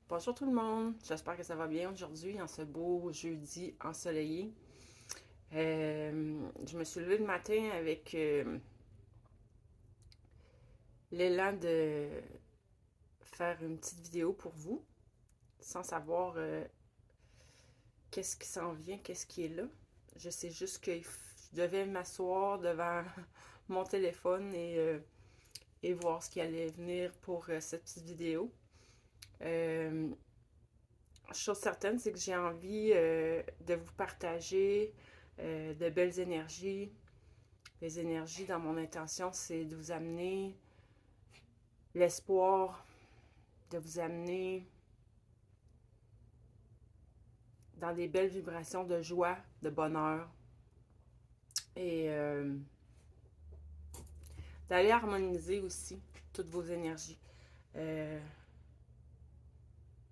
Bonjour tout le monde, j'espère que ça va bien aujourd'hui en ce beau jeudi ensoleillé. Je me suis levée le matin avec l'élan de faire une petite vidéo pour vous, sans savoir qu'est-ce qui s'en vient, qu'est-ce qui est là. Je sais juste que je devais m'asseoir devant mon téléphone et voir ce qui allait venir pour cette petite vidéo. Euh, Chose certaine, c'est que j'ai envie de vous partager de belles énergies. Les énergies, dans mon intention, c'est de vous amener l'espoir, de vous amener dans des belles vibrations de joie, de bonheur et d'aller harmoniser aussi toutes vos énergies. Euh,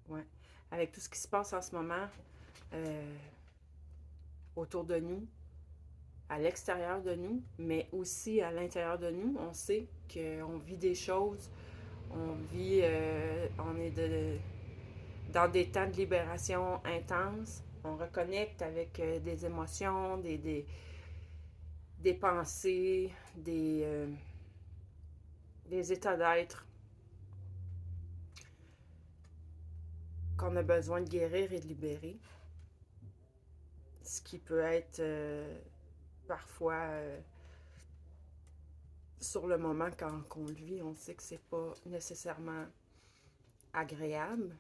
ouais. Avec tout ce qui se passe en ce moment euh, autour de nous, à l'extérieur de nous, mais aussi à l'intérieur de nous. On sait qu'on vit des choses, on est dans des temps de libération intense. On reconnecte avec des émotions, des pensées, des états d'être qu'on a besoin de guérir et de libérer. Ce qui peut être parfois sur le moment quand on le vit, on sait que c'est pas nécessairement agréable.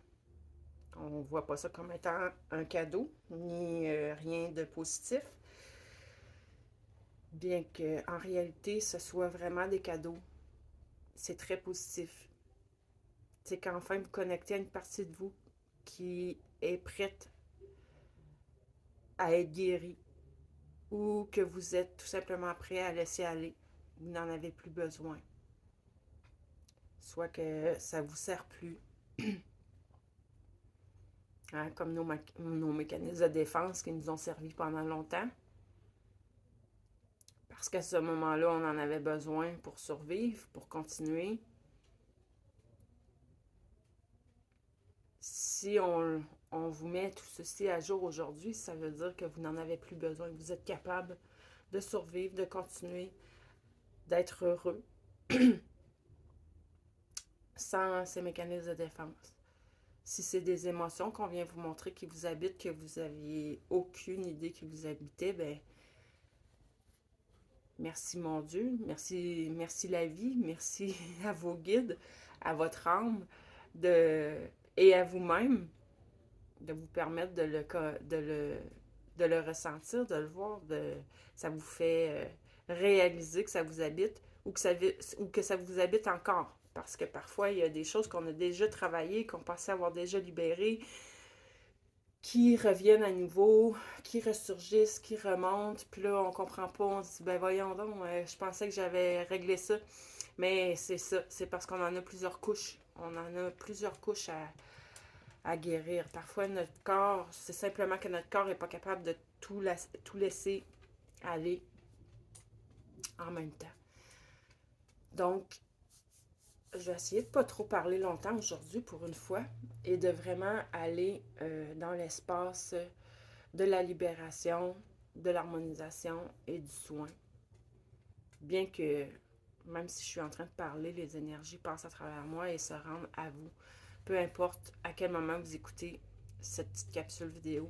On voit pas ça comme étant un cadeau, ni rien de positif. Bien qu'en réalité, ce soit vraiment des cadeaux. C'est très positif. C'est qu'enfin vous connectez à une partie de vous qui est prête à être guérie ou que vous êtes tout simplement prêt à laisser aller. Vous n'en avez plus besoin. Soit que ça ne vous sert plus. Hein, comme nos mécanismes de défense qui nous ont servi pendant longtemps. Parce qu'à ce moment-là, on en avait besoin pour survivre, pour continuer. Si on vous met tout ceci à jour aujourd'hui, ça veut dire que vous n'en avez plus besoin. Vous êtes capable de survivre, de continuer, d'être heureux sans ces mécanismes de défense. Si c'est des émotions qu'on vient vous montrer qui vous habitent, que vous n'aviez aucune idée qui vous habitait, ben merci mon Dieu, merci la vie, merci à vos guides, à votre âme de, et à vous-même de vous permettre de le ressentir, de le voir, ça vous fait réaliser que ça vous habite ou que ça vous habite encore. Parce que parfois, il y a des choses qu'on a déjà travaillées, qu'on pensait avoir déjà libérées, qui reviennent à nouveau, qui ressurgissent, qui remontent. Puis là, on comprend pas, on se dit, ben voyons donc, je pensais que j'avais réglé ça. Mais c'est ça, c'est parce qu'on en a plusieurs couches. On en a plusieurs couches à guérir. Parfois, notre corps, c'est simplement que notre corps n'est pas capable de tout laisser aller en même temps. Donc, je vais essayer de pas trop parler longtemps aujourd'hui pour une fois et de vraiment aller dans l'espace de la libération, de l'harmonisation et du soin. Bien que, même si je suis en train de parler, les énergies passent à travers moi et se rendent à vous. Peu importe à quel moment vous écoutez cette petite capsule vidéo,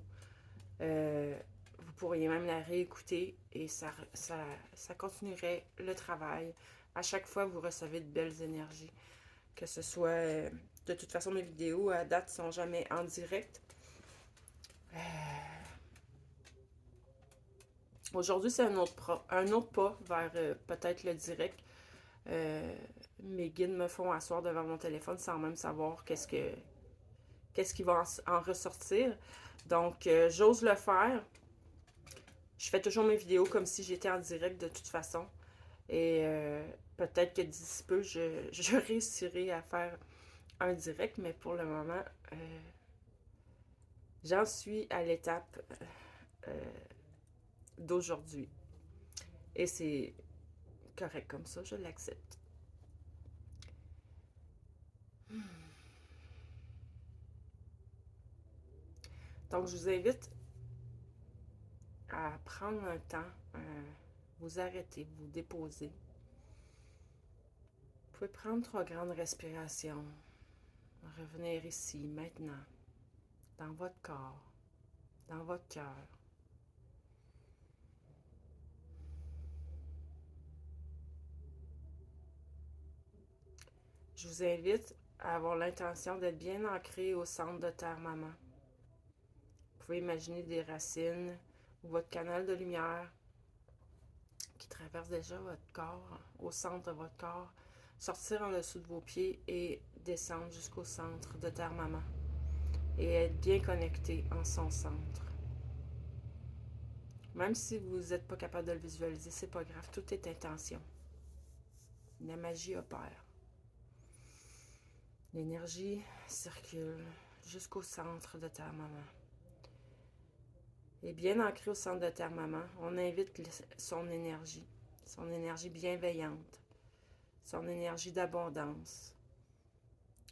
vous pourriez même la réécouter et ça continuerait le travail. À chaque fois, vous recevez de belles énergies. Que ce soit... de toute façon, mes vidéos à date ne sont jamais en direct. Aujourd'hui, c'est un autre pas vers peut-être le direct. Euh, Mes guides me font asseoir devant mon téléphone sans même savoir qu'est-ce qui va en ressortir. Donc, j'ose le faire. Je fais toujours mes vidéos comme si j'étais en direct de toute façon. Et peut-être que d'ici peu, je réussirai à faire un direct, mais pour le moment, j'en suis à l'étape euh, d'aujourd'hui. Et c'est correct comme ça, je l'accepte. Donc, je vous invite à prendre un temps, vous arrêter, vous déposer. Vous pouvez prendre 3 grandes respirations. Revenir ici, maintenant, dans votre corps, dans votre cœur. Je vous invite à avoir l'intention d'être bien ancré au centre de Terre-Maman. Vous pouvez imaginer des racines ou votre canal de lumière qui traverse déjà votre corps, au centre de votre corps, sortir en dessous de vos pieds et descendre jusqu'au centre de Terre-Maman et être bien connecté en son centre. Même si vous n'êtes pas capable de le visualiser, c'est pas grave, tout est intention. La magie opère. L'énergie circule jusqu'au centre de Terre-Maman. Et bien ancré au centre de Terre-Maman, on invite son énergie bienveillante, son énergie d'abondance,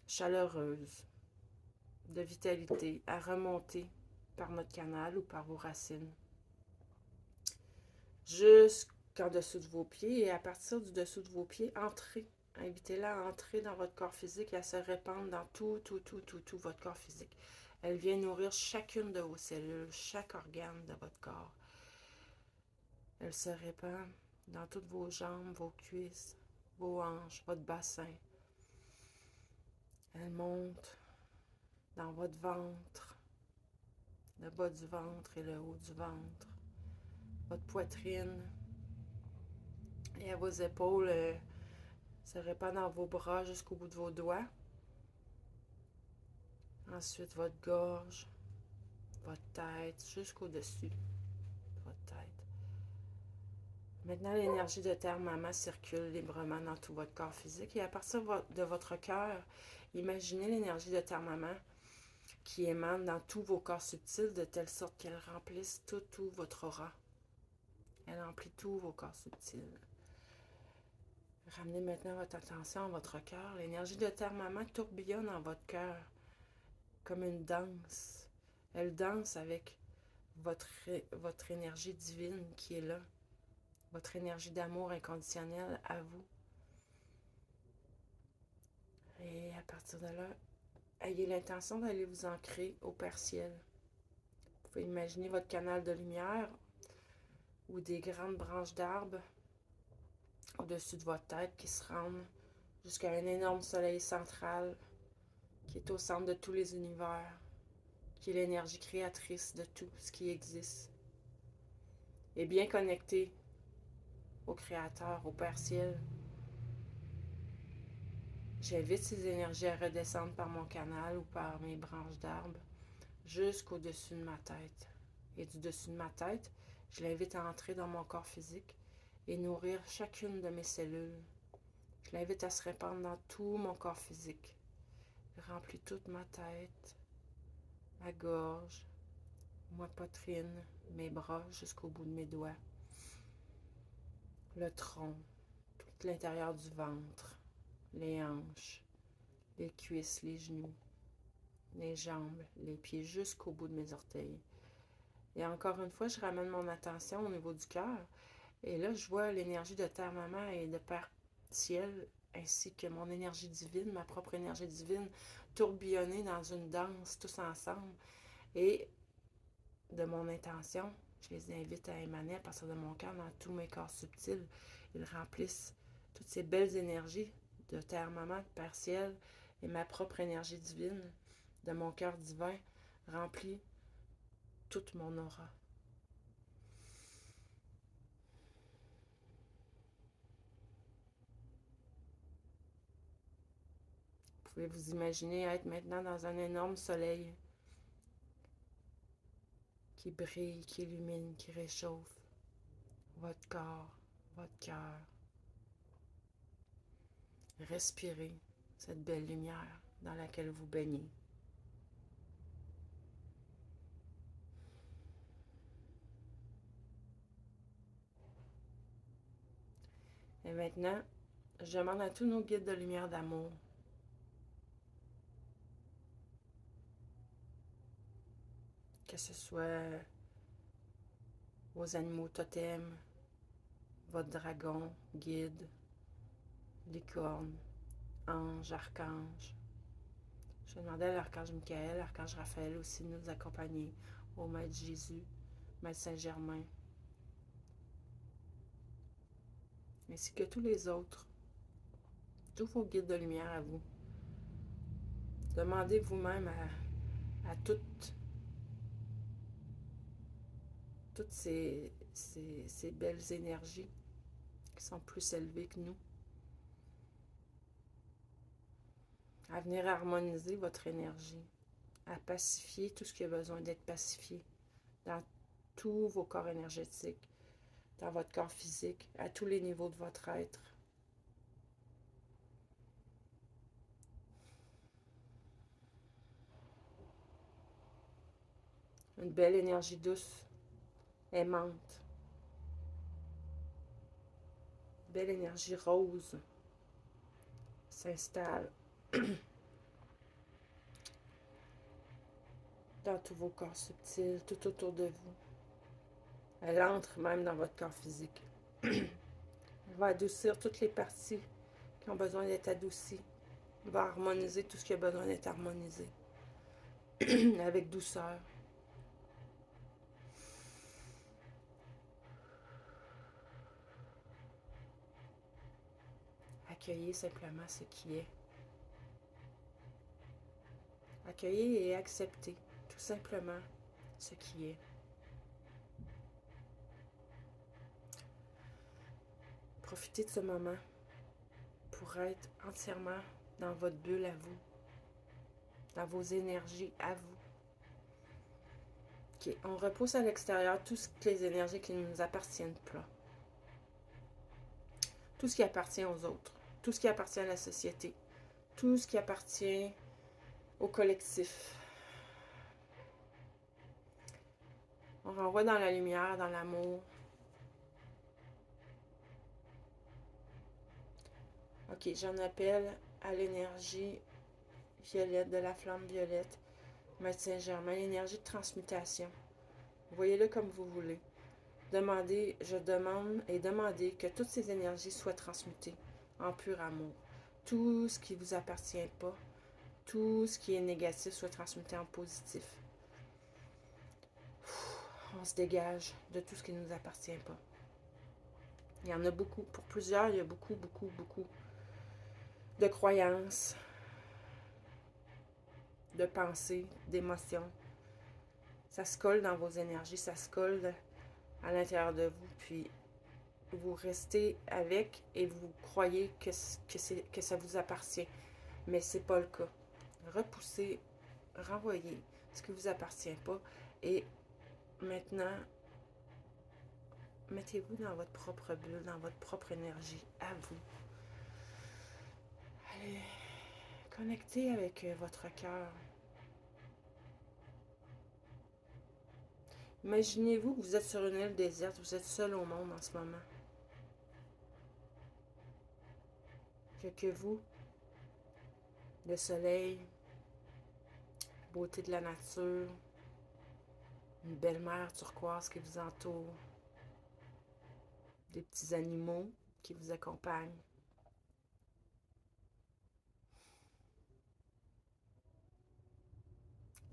chaleureuse, de vitalité, à remonter par notre canal ou par vos racines, jusqu'en dessous de vos pieds, et à partir du dessous de vos pieds, entrez. Invitez-la à entrer dans votre corps physique et à se répandre dans tout votre corps physique. Elle vient nourrir chacune de vos cellules, chaque organe de votre corps. Elle se répand dans toutes vos jambes, vos cuisses, vos hanches, votre bassin. Elle monte dans votre ventre, le bas du ventre et le haut du ventre, votre poitrine, et à vos épaules, se répand dans vos bras jusqu'au bout de vos doigts. Ensuite, votre gorge, votre tête, jusqu'au-dessus de votre tête. Maintenant, l'énergie de Terre-Maman circule librement dans tout votre corps physique. Et à partir de votre cœur, imaginez l'énergie de Terre-Maman qui émane dans tous vos corps subtils de telle sorte qu'elle remplisse tout votre aura. Elle remplit tous vos corps subtils. Ramenez maintenant votre attention à votre cœur. L'énergie de Terre-Maman tourbillonne dans votre cœur comme une danse. Elle danse avec votre énergie divine qui est là. Votre énergie d'amour inconditionnel à vous. Et à partir de là, ayez l'intention d'aller vous ancrer au Père Ciel. Vous pouvez imaginer votre canal de lumière ou des grandes branches d'arbres au-dessus de votre tête qui se rendent jusqu'à un énorme soleil central qui est au centre de tous les univers, qui est l'énergie créatrice de tout ce qui existe. Et bien connecté au Créateur, au Père Ciel. J'invite ces énergies à redescendre par mon canal ou par mes branches d'arbres jusqu'au-dessus de ma tête. Et du dessus de ma tête, je l'invite à entrer dans mon corps physique et nourrir chacune de mes cellules. Je l'invite à se répandre dans tout mon corps physique. Je remplis toute ma tête, ma gorge, ma poitrine, mes bras jusqu'au bout de mes doigts, le tronc, tout l'intérieur du ventre, les hanches, les cuisses, les genoux, les jambes, les pieds jusqu'au bout de mes orteils. Et encore une fois, je ramène mon attention au niveau du cœur. Et là, je vois l'énergie de Terre-Maman et de Père Ciel, ainsi que mon énergie divine, ma propre énergie divine, tourbillonner dans une danse tous ensemble. Et de mon intention, je les invite à émaner à partir de mon cœur dans tous mes corps subtils. Ils remplissent toutes ces belles énergies de Terre-Maman, de Père Ciel et ma propre énergie divine de mon cœur divin remplit toute mon aura. Vous pouvez vous imaginer être maintenant dans un énorme soleil qui brille, qui illumine, qui réchauffe votre corps, votre cœur. Respirez cette belle lumière dans laquelle vous baignez. Et maintenant, je demande à tous nos guides de lumière d'amour que ce soit vos animaux totems, votre dragon, guide, licorne, ange, archange. Je vais demander à l'archange Michael, l'archange Raphaël aussi de nous accompagner, au Maître Jésus, Maître Saint-Germain, ainsi que tous les autres, tous vos guides de lumière à vous. Demandez vous-même à toutes ces belles énergies qui sont plus élevées que nous, à venir harmoniser votre énergie, à pacifier tout ce qui a besoin d'être pacifié dans tous vos corps énergétiques, dans votre corps physique, à tous les niveaux de votre être. Une belle énergie douce, aimante, belle énergie rose s'installe dans tous vos corps subtils, tout autour de vous. Elle entre même dans votre corps physique. Elle va adoucir toutes les parties qui ont besoin d'être adoucies. Elle va harmoniser tout ce qui a besoin d'être harmonisé. Avec douceur. Accueillez simplement ce qui est. Accueillez et acceptez tout simplement ce qui est. Profitez de ce moment pour être entièrement dans votre bulle à vous, dans vos énergies à vous. Okay. On repousse à l'extérieur toutes les énergies qui ne nous appartiennent pas. Tout ce qui appartient aux autres, tout ce qui appartient à la société, tout ce qui appartient au collectif. On renvoie dans la lumière, dans l'amour. Ok, j'en appelle à l'énergie violette, de la flamme violette, Maître Saint-Germain, l'énergie de transmutation. Voyez-le comme vous voulez. Je demande et demandez que toutes ces énergies soient transmutées en pur amour. Tout ce qui ne vous appartient pas, tout ce qui est négatif soit transmuté en positif. On se dégage de tout ce qui ne nous appartient pas. Il y en a beaucoup. Pour plusieurs, il y a beaucoup de croyances, de pensées, d'émotions. Ça se colle dans vos énergies, ça se colle à l'intérieur de vous, puis vous restez avec et vous croyez que ça vous appartient. Mais c'est pas le cas. Repoussez, renvoyez ce qui ne vous appartient pas et maintenant, mettez-vous dans votre propre bulle, dans votre propre énergie, à vous. Allez, connectez avec votre cœur. Imaginez-vous que vous êtes sur une île déserte, vous êtes seul au monde en ce moment. Que vous, le soleil, la beauté de la nature, une belle mer turquoise qui vous entoure, des petits animaux qui vous accompagnent.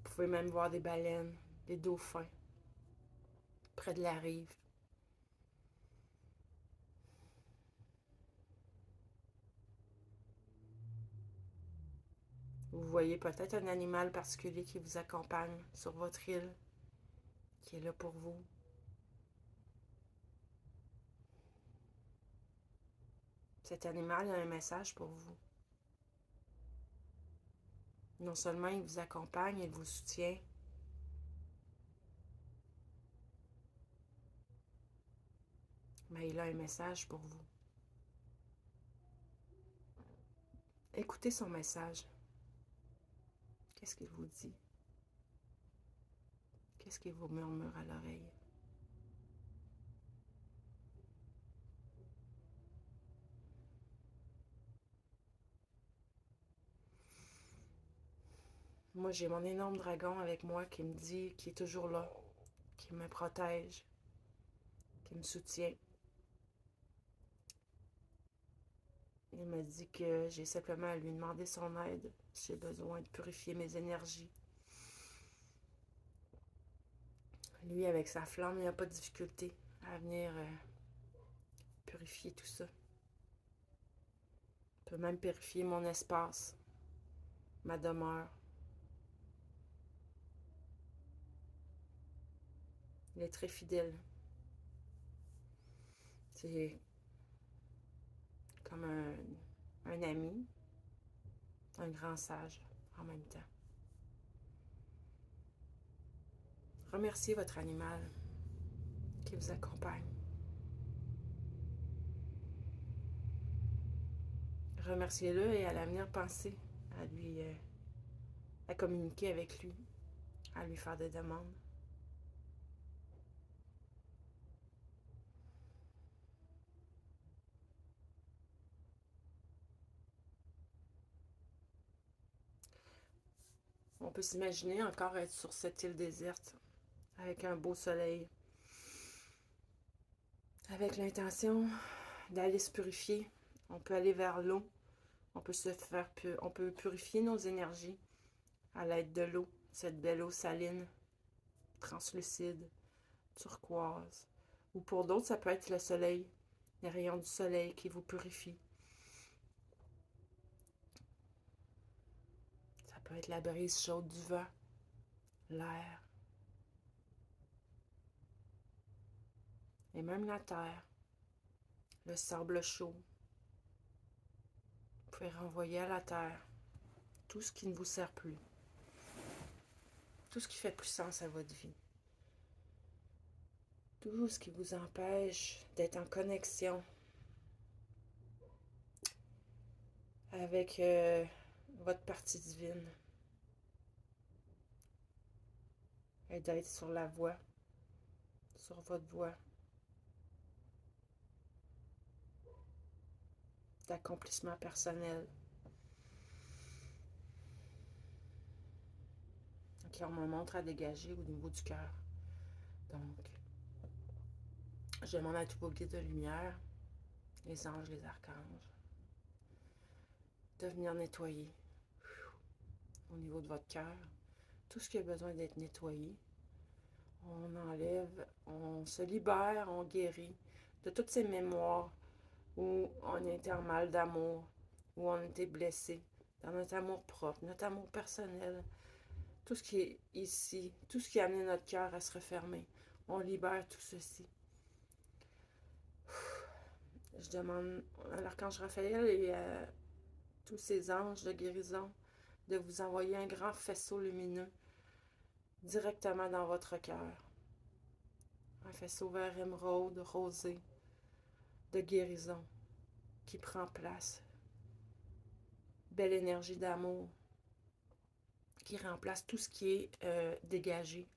Vous pouvez même voir des baleines, des dauphins, près de la rive. Vous voyez peut-être un animal particulier qui vous accompagne sur votre île, qui est là pour vous. Cet animal a un message pour vous. Non seulement il vous accompagne, il vous soutient, mais il a un message pour vous. Écoutez son message. Qu'est-ce qu'il vous dit? Qu'est-ce qu'il vous murmure à l'oreille? Moi, j'ai mon énorme dragon avec moi qui me dit, qui est toujours là, qui me protège, qui me soutient. Il me dit que j'ai simplement à lui demander son aide si j'ai besoin de purifier mes énergies. Lui, avec sa flamme, il n'a pas de difficulté à venir purifier tout ça. Il peut même purifier mon espace, ma demeure. Il est très fidèle. C'est comme un ami, un grand sage en même temps. Remerciez votre animal qui vous accompagne. Remerciez-le et à l'avenir, pensez à lui, à communiquer avec lui, à lui faire des demandes. On peut s'imaginer encore être sur cette île déserte avec un beau soleil, avec l'intention d'aller se purifier. On peut aller vers l'eau, on peut purifier nos énergies à l'aide de l'eau, cette belle eau saline, translucide, turquoise. Ou pour d'autres, ça peut être le soleil, les rayons du soleil qui vous purifient. Ça peut être la brise chaude du vent, l'air, et même la terre, le sable chaud. Vous pouvez renvoyer à la terre tout ce qui ne vous sert plus, tout ce qui fait plus sens à votre vie, tout ce qui vous empêche d'être en connexion avec votre partie divine et d'être sur la voie, sur votre voie d'accomplissement personnel. Donc, on me montre à dégager au niveau du cœur. Donc, je demande à tous vos guides de lumière, les anges, les archanges, de venir nettoyer au niveau de votre cœur tout ce qui a besoin d'être nettoyé. On enlève, on se libère, on guérit de toutes ces mémoires où on était en mal d'amour, où on était blessé, dans notre amour propre, notre amour personnel, tout ce qui est ici, tout ce qui a amené notre cœur à se refermer. On libère tout ceci. Je demande à l'archange Raphaël et à tous ces anges de guérison de vous envoyer un grand faisceau lumineux directement dans votre cœur. Un faisceau vert émeraude, rosé, de guérison qui prend place. Belle énergie d'amour qui remplace tout ce qui est dégagé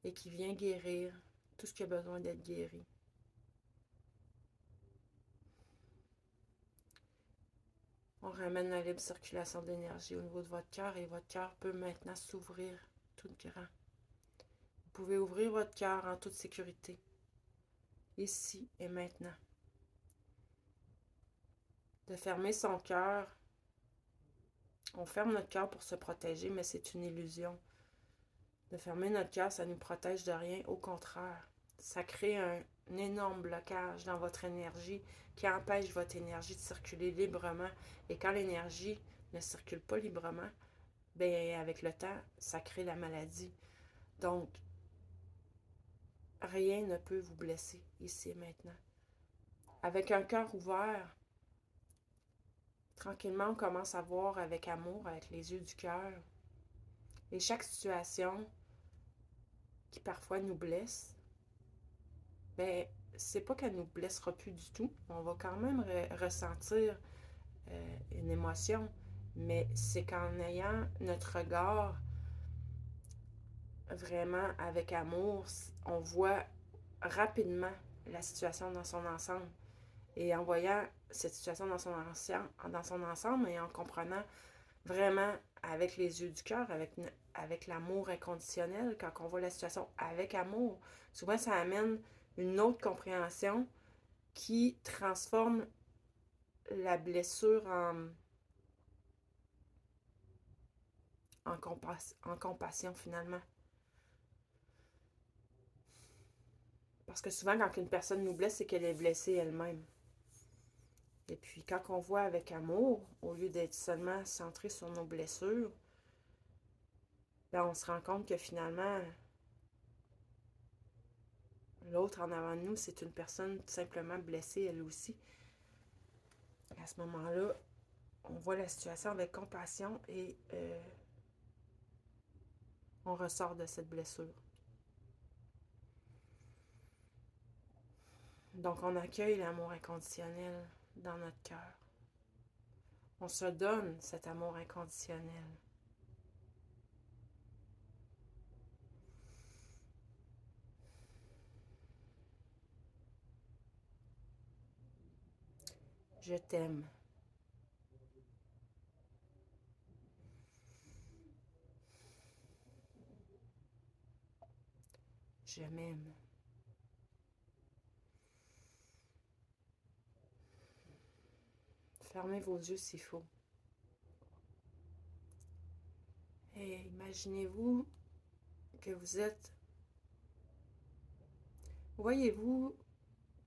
et qui vient guérir tout ce qui a besoin d'être guéri. On ramène la libre circulation d'énergie au niveau de votre cœur et votre cœur peut maintenant s'ouvrir tout grand. Vous pouvez ouvrir votre cœur en toute sécurité, ici et maintenant. De fermer son cœur, on ferme notre cœur pour se protéger, mais c'est une illusion. De fermer notre cœur, ça ne nous protège de rien, au contraire. Ça crée un énorme blocage dans votre énergie qui empêche votre énergie de circuler librement. Et quand l'énergie ne circule pas librement, bien, avec le temps, ça crée la maladie. Donc, rien ne peut vous blesser ici et maintenant. Avec un cœur ouvert, tranquillement, on commence à voir avec amour, avec les yeux du cœur. Et chaque situation qui parfois nous blesse, bien, c'est pas qu'elle nous blessera plus du tout. On va quand même ressentir une émotion, mais c'est qu'en ayant notre regard vraiment avec amour, on voit rapidement la situation dans son ensemble. Et en voyant cette situation dans son ensemble et en comprenant vraiment avec les yeux du cœur, avec l'amour inconditionnel, quand on voit la situation avec amour, souvent ça amène une autre compréhension qui transforme la blessure en compassion finalement. Parce que souvent, quand une personne nous blesse, c'est qu'elle est blessée elle-même. Et puis, quand on voit avec amour, au lieu d'être seulement centré sur nos blessures, ben, on se rend compte que finalement, l'autre en avant de nous, c'est une personne tout simplement blessée elle aussi. À ce moment-là, on voit la situation avec compassion et on ressort de cette blessure. Donc, on accueille l'amour inconditionnel dans notre cœur. On se donne cet amour inconditionnel. Je t'aime. Je m'aime. Fermez vos yeux s'il faut. Et imaginez-vous que vous êtes... Voyez-vous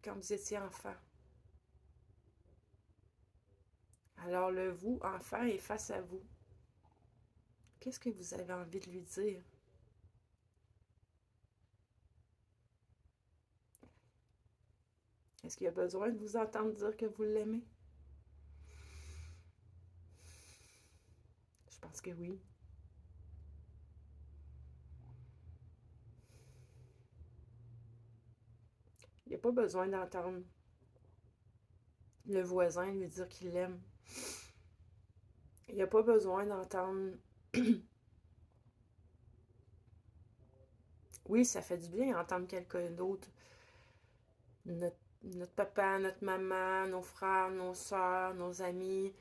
quand vous étiez enfant. Alors le vous, enfant, est face à vous. Qu'est-ce que vous avez envie de lui dire? Est-ce qu'il a besoin de vous entendre dire que vous l'aimez? Je pense que oui. Il n'y a pas besoin d'entendre le voisin lui dire qu'il l'aime. Il n'y a pas besoin d'entendre... Oui, ça fait du bien d'entendre quelqu'un d'autre. Notre papa, notre maman, nos frères, nos soeurs, nos amis,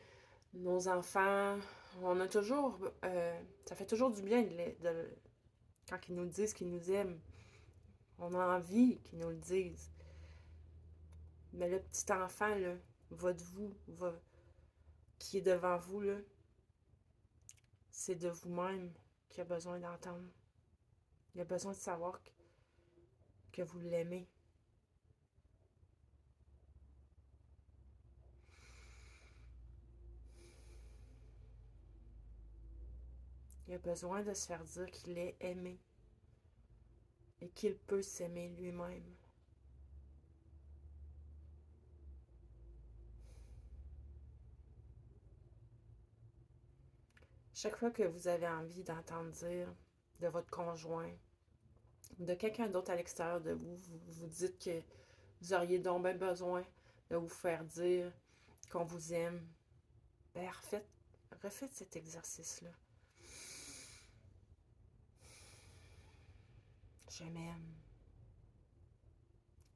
nos enfants. On a toujours... ça fait toujours du bien quand ils nous disent qu'ils nous aiment. On a envie qu'ils nous le disent. Mais le petit enfant, là, qui est devant vous, là, c'est de vous-même qu'il a besoin d'entendre. Il a besoin de savoir que vous l'aimez. Il a besoin de se faire dire qu'il est aimé et qu'il peut s'aimer lui-même. Chaque fois que vous avez envie d'entendre dire de votre conjoint ou de quelqu'un d'autre à l'extérieur de vous, vous dites que vous auriez donc bien besoin de vous faire dire qu'on vous aime, ben refaites cet exercice-là. Je m'aime.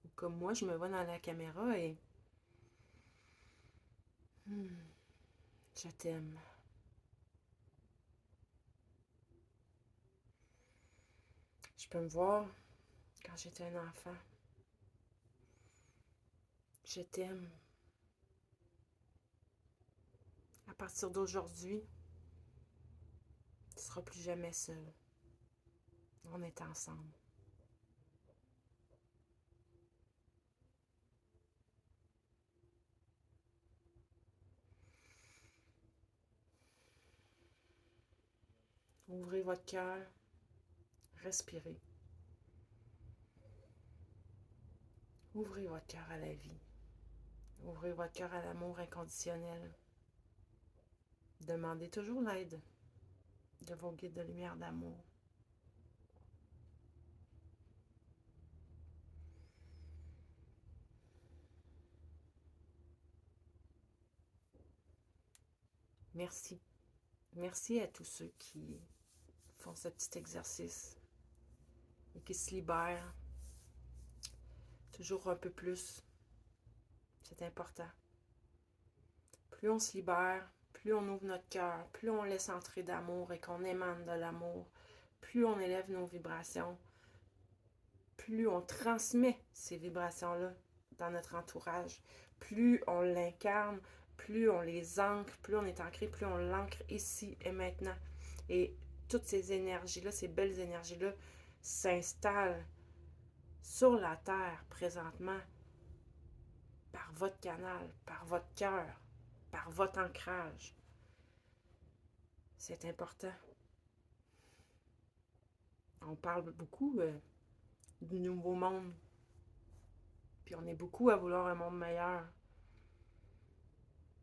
Ou comme moi, je me vois dans la caméra et je t'aime. Je peux me voir quand j'étais un enfant. Je t'aime. À partir d'aujourd'hui, tu ne seras plus jamais seul. On est ensemble. Ouvrez votre cœur. Respirez. Ouvrez votre cœur à la vie. Ouvrez votre cœur à l'amour inconditionnel. Demandez toujours l'aide de vos guides de lumière d'amour. Merci. Merci à tous ceux qui font ce petit exercice et qui se libèrent toujours un peu plus. C'est important. Plus on se libère, plus on ouvre notre cœur, plus on laisse entrer d'amour et qu'on émane de l'amour, plus on élève nos vibrations, plus on transmet ces vibrations-là dans notre entourage, plus on l'incarne, plus on les ancre, plus on est ancré, plus on l'ancre ici et maintenant. Et toutes ces énergies-là, ces belles énergies-là, s'installent sur la Terre présentement par votre canal, par votre cœur, par votre ancrage. C'est important. On parle beaucoup du nouveau monde, puis on est beaucoup à vouloir un monde meilleur.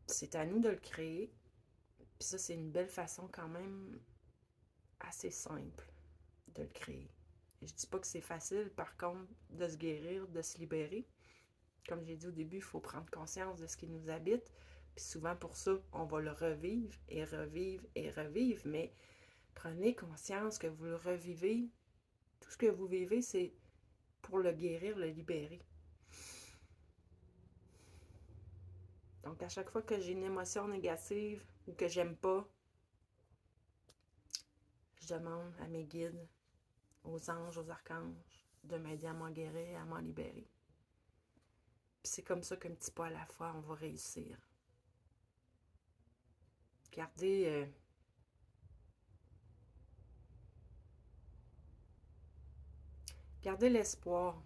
C'est à nous de le créer, puis ça, c'est une belle façon quand même assez simple de le créer. Et je dis pas que c'est facile, par contre, de se guérir, de se libérer. Comme j'ai dit au début, il faut prendre conscience de ce qui nous habite. Puis souvent pour ça, on va le revivre et revivre et revivre. Mais prenez conscience que vous le revivez. Tout ce que vous vivez, c'est pour le guérir, le libérer. Donc à chaque fois que j'ai une émotion négative ou que j'aime pas, je demande à mes guides, aux anges, aux archanges, de m'aider à m'en guérir, à m'en libérer. Puis c'est comme ça qu'un petit pas à la fois, on va réussir. Gardez l'espoir,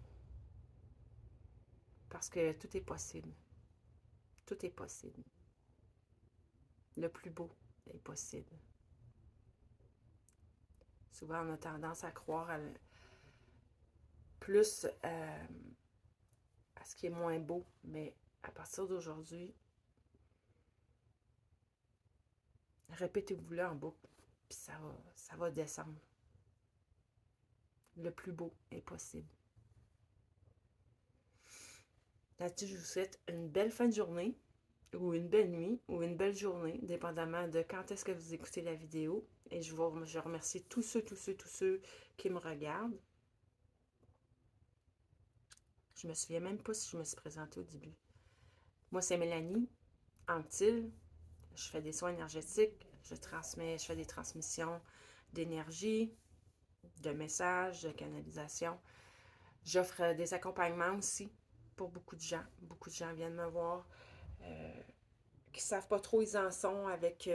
parce que tout est possible. Tout est possible. Le plus beau est possible. Souvent, on a tendance à croire plus à ce qui est moins beau, mais à partir d'aujourd'hui, répétez-vous-le en boucle, puis ça va descendre. Le plus beau est possible. Là-dessus, je vous souhaite une belle fin de journée, ou une belle nuit, ou une belle journée, dépendamment de quand est-ce que vous écoutez la vidéo. Et je remercie tous ceux qui me regardent. Je me souviens même pas si je me suis présentée au début. Moi, c'est Mélanie Anctil. Je fais des soins énergétiques, je fais des transmissions d'énergie, de messages, de canalisation. J'offre des accompagnements aussi pour beaucoup de gens. Beaucoup de gens viennent me voir qui ne savent pas trop où ils en sont avec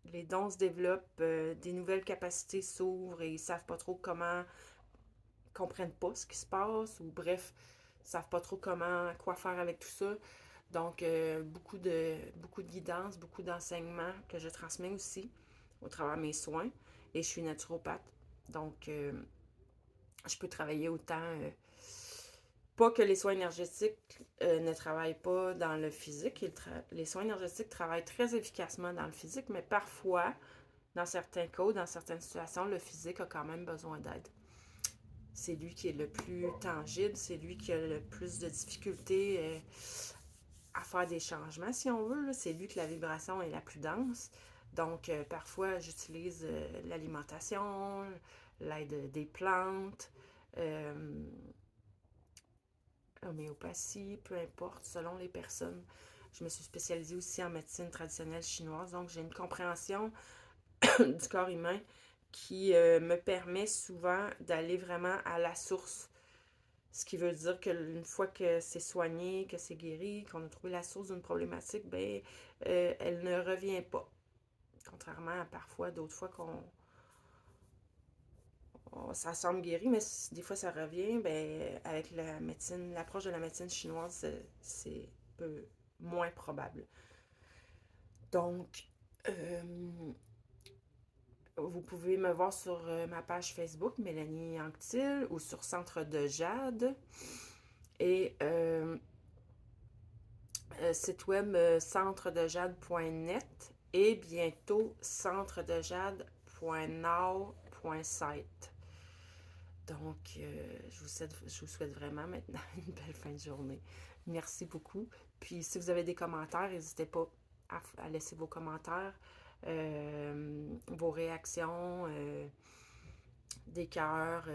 les dons se développent, des nouvelles capacités s'ouvrent et ils ne savent pas trop comment, ils ne comprennent pas ce qui se passe ou bref, ils ne savent pas trop quoi faire avec tout ça. Donc, beaucoup de guidance, beaucoup d'enseignements que je transmets aussi au travers de mes soins. Et je suis naturopathe. Donc, je peux travailler autant. Pas que les soins énergétiques ne travaillent pas dans le physique. Les soins énergétiques travaillent très efficacement dans le physique, mais parfois, dans certains cas, dans certaines situations, le physique a quand même besoin d'aide. C'est lui qui est le plus tangible, c'est lui qui a le plus de difficultés à faire des changements, si on veut. C'est lui que la vibration est la plus dense. Donc, parfois, j'utilise l'alimentation, l'aide des plantes, l'homéopathie, peu importe, selon les personnes. Je me suis spécialisée aussi en médecine traditionnelle chinoise, donc j'ai une compréhension du corps humain qui me permet souvent d'aller vraiment à la source. Ce qui veut dire qu'une fois que c'est soigné, que c'est guéri, qu'on a trouvé la source d'une problématique, ben, elle ne revient pas. Contrairement à parfois d'autres fois ça semble guéri, mais des fois ça revient, ben, avec l'approche de la médecine chinoise, c'est un peu moins probable. Donc, vous pouvez me voir sur ma page Facebook, Mélanie Anctil, ou sur Centre de Jade. Et site web centredejade.net et bientôt centredejade.now.site. Donc, je vous souhaite vraiment maintenant une belle fin de journée. Merci beaucoup. Puis, si vous avez des commentaires, n'hésitez pas à laisser vos commentaires, vos réactions, des cœurs,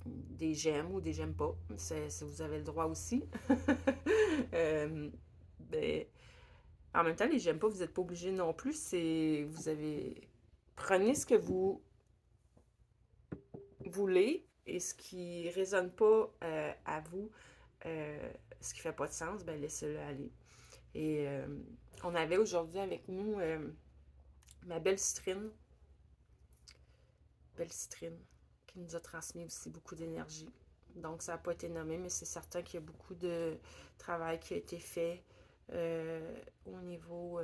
des j'aime ou des j'aime pas. Vous avez le droit aussi. Ben, En même temps, les j'aime pas, vous n'êtes pas obligé non plus. C'est. Vous avez. Prenez ce que vous voulez et ce qui résonne pas à vous, ce qui fait pas de sens, ben laissez-le aller. Et on avait aujourd'hui avec nous ma belle citrine, qui nous a transmis aussi beaucoup d'énergie. Donc, ça n'a pas été nommé, mais c'est certain qu'il y a beaucoup de travail qui a été fait au niveau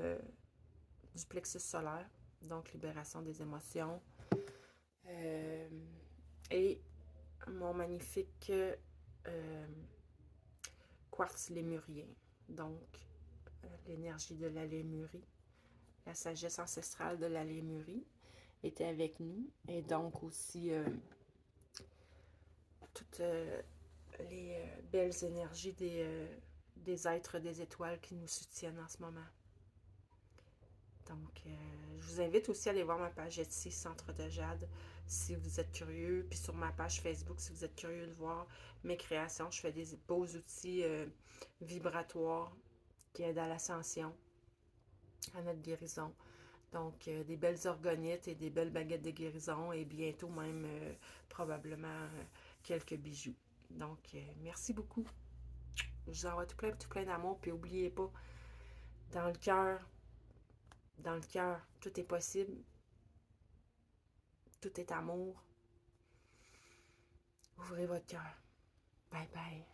du plexus solaire, donc libération des émotions. Euh, et mon magnifique quartz lémurien, donc l'énergie de la lémurie, la sagesse ancestrale de la lémurie était avec nous, et donc aussi toutes les belles énergies des êtres des étoiles qui nous soutiennent en ce moment. Donc, je vous invite aussi à aller voir ma page Etsy, Centre de Jade, si vous êtes curieux. Puis sur ma page Facebook, si vous êtes curieux de voir mes créations, je fais des beaux outils vibratoires qui aident à l'ascension, à notre guérison. Donc, des belles orgonites et des belles baguettes de guérison et bientôt même probablement quelques bijoux. Donc, merci beaucoup. Je vous envoie tout plein d'amour. Puis, n'oubliez pas, dans le cœur, tout est possible. Tout est amour. Ouvrez votre cœur. Bye bye.